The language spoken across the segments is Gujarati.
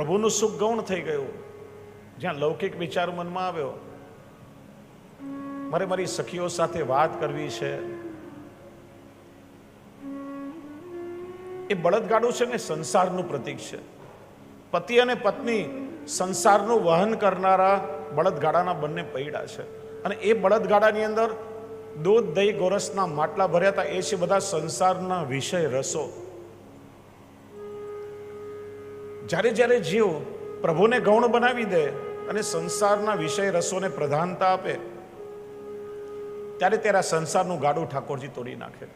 પ્રભુનું સુખ ગૌણ થઈ ગયું. જ્યાં લૌકિક વિચાર મનમાં આવ્યો, મારે મારી સખીઓ સાથે વાત કરવી છે. એ બળદગાડું છે ને સંસારનું પ્રતીક છે. પતિ અને પત્ની સંસારનું વહન કરનારા બળદગાડાના બંને પૈડા છે. અને એ બળદગાડાની અંદર દૂધ દહીં ગોરસના માટલા ભર્યા હતા. એ છે બધા સંસારના વિષય રસો. જ્યારે જ્યારે જીવ પ્રભુને ગૌણ બનાવી દે અને સંસારના વિષય રસોને પ્રધાનતા આપે, ત્યારે ત્યારે સંસારનું ગાડું ઠાકોરજી તોડી નાખે.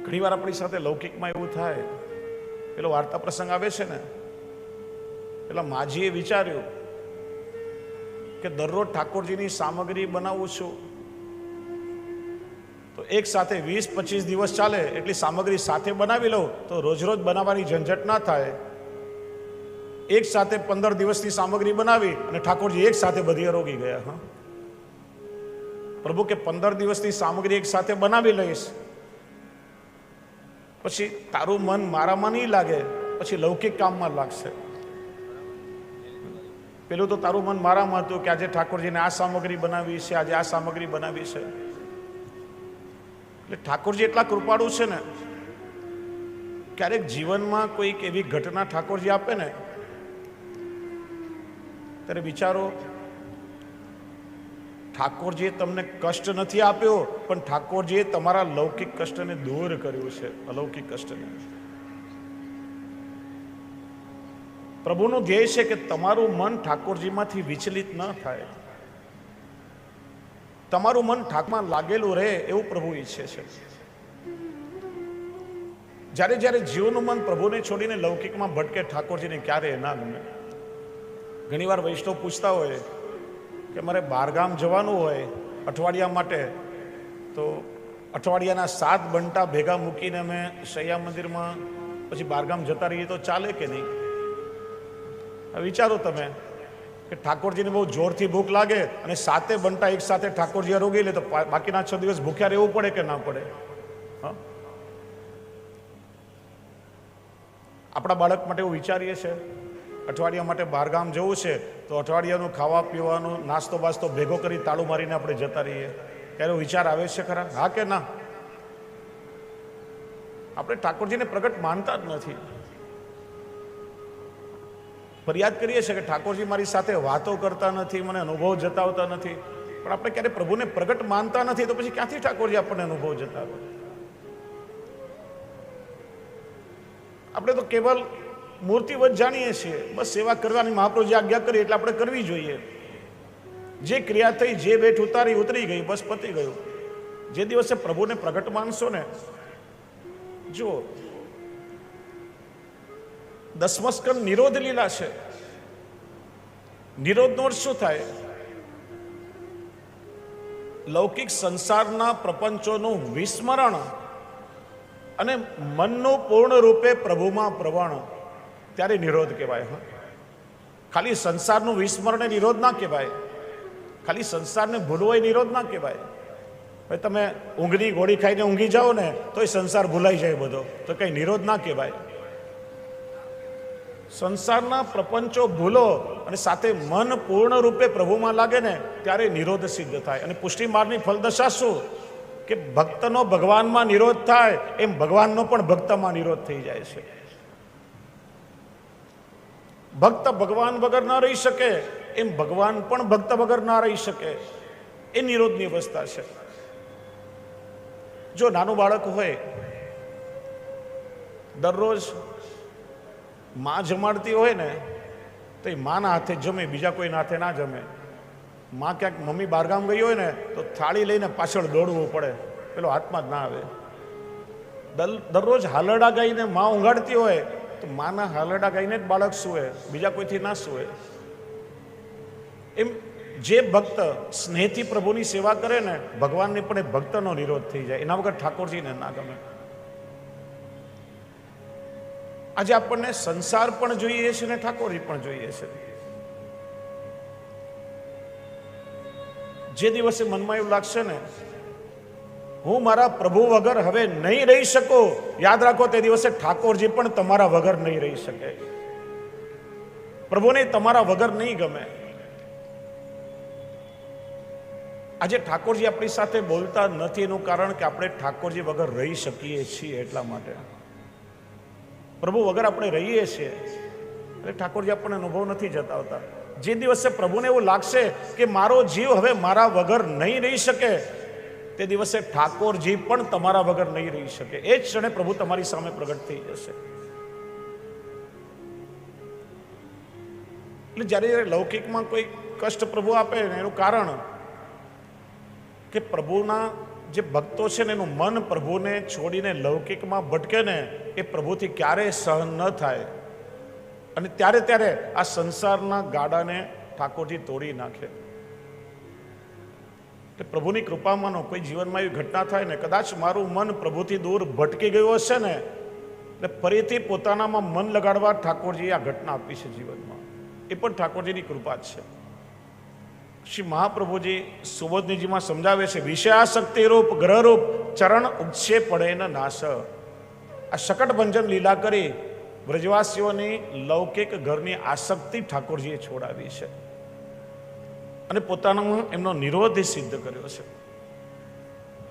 ઘણી વાર આપણી સાથે લૌકિકમાં એવું થાય. પેલો વાર્તા પ્રસંગ આવે છે ને, પેલા માજીએ વિચાર્યું કે દરરોજ ઠાકોરજીની સામગ્રી બનાવું છું તો એક સાથે 20-25 દિવસ ચાલે એટલી સામગ્રી સાથે બનાવી લઉં તો રોજ રોજ બનાવવાની ઝંઝટ ના થાય. એક સાથે 15 દિવસની સામગ્રી બનાવી અને ઠાકોરજી એક સાથે બધી અરોગી ગયા. હા, પ્રભુ કે 15 દિવસની સામગ્રી એક સાથે બનાવી લઈશ, પછી તારું મન મારામાં નહીં લાગે, પછી લૌકિક કામમાં લાગશે. પેલું તો તારું મન મારામાં હતું કે આજે ઠાકોરજીને આ સામગ્રી બનાવી છે, આજે આ સામગ્રી બનાવી છે. એટલે ઠાકોરજી એટલા કૃપાળુ છે ને, ક્યારેક જીવનમાં કોઈક એવી ઘટના ઠાકોરજી આપે ને, ત્યારે વિચારો ઠાકોરજીએ તમને કષ્ટ નથી આપ્યો, પણ ઠાકોરજીએ તમારા લૌકિક કષ્ટને દૂર કર્યું છે, અલૌકિક કષ્ટને. પ્રભુનું ધ્યેય છે કે તમારું મન ઠાકોરજીમાંથી વિચલિત ન થાય, તમારું મન ઠાકમાં લાગેલું રહે એવું પ્રભુ ઈચ્છે છે. જ્યારે જ્યારે જીવનું મન પ્રભુને છોડીને લૌકિકમાં ભટકે, ઠાકોરજીને ક્યારે ના ગમે. ઘણી વાર વૈષ્ણવ પૂછતા હોય કે મારે બહારગામ જવાનું હોય અઠવાડિયા માટે, તો અઠવાડિયાના 7 બંટા ભેગા મૂકીને અમે શૈયા મંદિરમાં પછી બહારગામ જતા રહીએ તો ચાલે કે નહીં? વિચારો તમે કે ઠાકોરજીને બહુ જોરથી ભૂખ લાગે અને 7 બંટા એક સાથે ઠાકોરજી આરોગી લે તો બાકીના 6 દિવસ ભૂખ્યા રહેવું પડે કે ના પડે? હા, આપણા બાળક માટે એવું વિચારીએ છીએ અઠવાડિયા માટે બહારગામ જવું છે તો અઠવાડિયાનું ખાવા પીવાનું નાસ્તો બાસ્તો ભેગો કરી તાળું મારીને આપણે જતા રહીએ. ત્યારે વિચાર આવે છે ખરા? હા કે ના? આપણે ઠાકોરજીને પ્રગટ માનતા જ નથી. ફરિયાદ કરીએ છીએ કે ઠાકોરજી મારી સાથે વાતો કરતા નથી, મને અનુભવ જતાવતા નથી. પણ આપણે ક્યારે પ્રભુને પ્રગટ માનતા નથી તો પછી ક્યાંથી ઠાકોરજી આપણને અનુભવ જતાવે? આપણે તો કેવલ મૂર્તિવત જાણીએ છીએ, બસ સેવા કરવાની મહાપ્રભુ જે આજ્ઞા કરી એટલે આપણે કરવી જોઈએ. જે ક્રિયા થઈ, જે વેઠ ઉતારી ઉતરી ગઈ, બસ પતી ગયું. જે દિવસે પ્રભુને પ્રગટ માનશો ને, જો 10મો સ્કંદ નિરોધ લીલા છે. નિરોધનો અર્થ શું થાય? લૌકિક સંસારના પ્રપંચોનું વિસ્મરણ અને મનનું પૂર્ણ રૂપે પ્રભુમાં પ્રવણ, ત્યારે નિરોધ કહેવાય. હા, ખાલી સંસારનું વિસ્મરણ નિરોધ ના કહેવાય, ખાલી સંસારને ભૂલવો એ નિરોધ ના કહેવાય. ભાઈ તમે ઊંઘની ગોળી ખાઈને ઊંઘી જાઓ ને તો એ સંસાર ભૂલાઈ જાય બધો, તો કઈ નિરોધ ના કહેવાય. સંસારના પ્રપંચો ભૂલો અને સાથે મન પૂર્ણ રૂપે પ્રભુમાં લાગે ને ત્યારે નિરોધ સિદ્ધ થાય. અને પુષ્ટિ માર્ગની ફલદશા શું? કે ભક્તનો ભગવાનમાં નિરોધ થાય એમ ભગવાનનો પણ ભક્તમાં નિરોધ થઈ જાય છે. ભક્ત ભગવાન વગર ના રહી શકે એમ ભગવાન પણ ભક્ત વગર ના રહી શકે, એ નિરોધની અવસ્થા છે. જો નાનું બાળક હોય, દરરોજ માં જમાડતી હોય ને તો એ માના હાથે જમે, બીજા કોઈના હાથે ના જમે. માં ક્યાંક મમ્મી બહારગામ ગઈ હોય ને તો થાળી લઈને પાછળ દોડવું પડે, પેલો હાથમાં જ ના આવે. દરરોજ હાલરડા ગાઈને માં ઊંઘાડતી હોય તો માના હાલરડા ગાઈને જ બાળક સૂવે, બીજા કોઈથી ના સૂવે. એમ જે ભક્ત સ્નેહથી પ્રભુની સેવા કરે ને, ભગવાનને પણ એ ભક્તનો નિરોધ થઈ જાય. એના વગર ઠાકોરજીને ના ગમે. આજે આપણને સંસાર પણ જોઈએ છે ને ઠાકોરજી પણ જોઈએ છે. જે દિવસે મનમાં એવું લાગશે ને હું મારા પ્રભુ વગર હવે નહીં રહી શકું. યાદ રાખો, તે દિવસે ઠાકોરજી પણ તમારા વગર નહીં રહી શકે. પ્રભુને તમારા વગર નહીં ગમે. આજે ઠાકોરજી આપણી સાથે બોલતા નથી એનું કારણ કે આપણે ઠાકોરજી વગર રહી શકીએ છીએ એટલા માટે. પ્રભુ વગર આપણે રહીએ છીએ એટલે ઠાકોરજી આપણને અનુભવ નથી જતાવતા. જે દિવસે પ્રભુને એવું લાગશે કે મારો જીવ હવે મારા વગર નહીં રહી શકે, તે દિવસે ઠાકોરજી પણ તમારા વગર નહીં રહી શકે. એ જ ક્ષણે પ્રભુ તમારી સામે પ્રગટ થઈ જશે. એટલે જ્યારે જ્યારે લૌકિકમાં કોઈ કષ્ટ પ્રભુ આપે ને એનું કારણ કે પ્રભુના જે ભક્તો છે ને એનું મન પ્રભુને છોડીને લૌકિકમાં ભટકે ને એ પ્રભુથી ક્યારેય સહન ન થાય. અને ત્યારે ત્યારે આ સંસારના ગાડાને ઠાકોરજી તોડી નાખે. એટલે પ્રભુની કૃપામાંનો કોઈ જીવનમાં એવી ઘટના થાય ને, કદાચ મારું મન પ્રભુથી દૂર ભટકી ગયું હશે ને, એટલે ફરીથી પોતાનામાં મન લગાડવા ઠાકોરજી આ ઘટના આપી છે જીવનમાં. એ પણ ઠાકોરજીની કૃપા જ છે. શ્રી મહાપ્રભુજી સુબોધનીજીમાં સમજાવે છે, વિષયાશક્તિ રૂપ ગ્રહરૂપ ચરણ ઉપસે પડે ન નાશ. આ શકટભંજન લીલા કરી વ્રજવાસીઓની લૌકિક ઘરની આસક્તિ ઠાકોરજીએ છોડાવી છે અને પોતાનામાં એમનો નિરોધ સિદ્ધ કર્યો છે.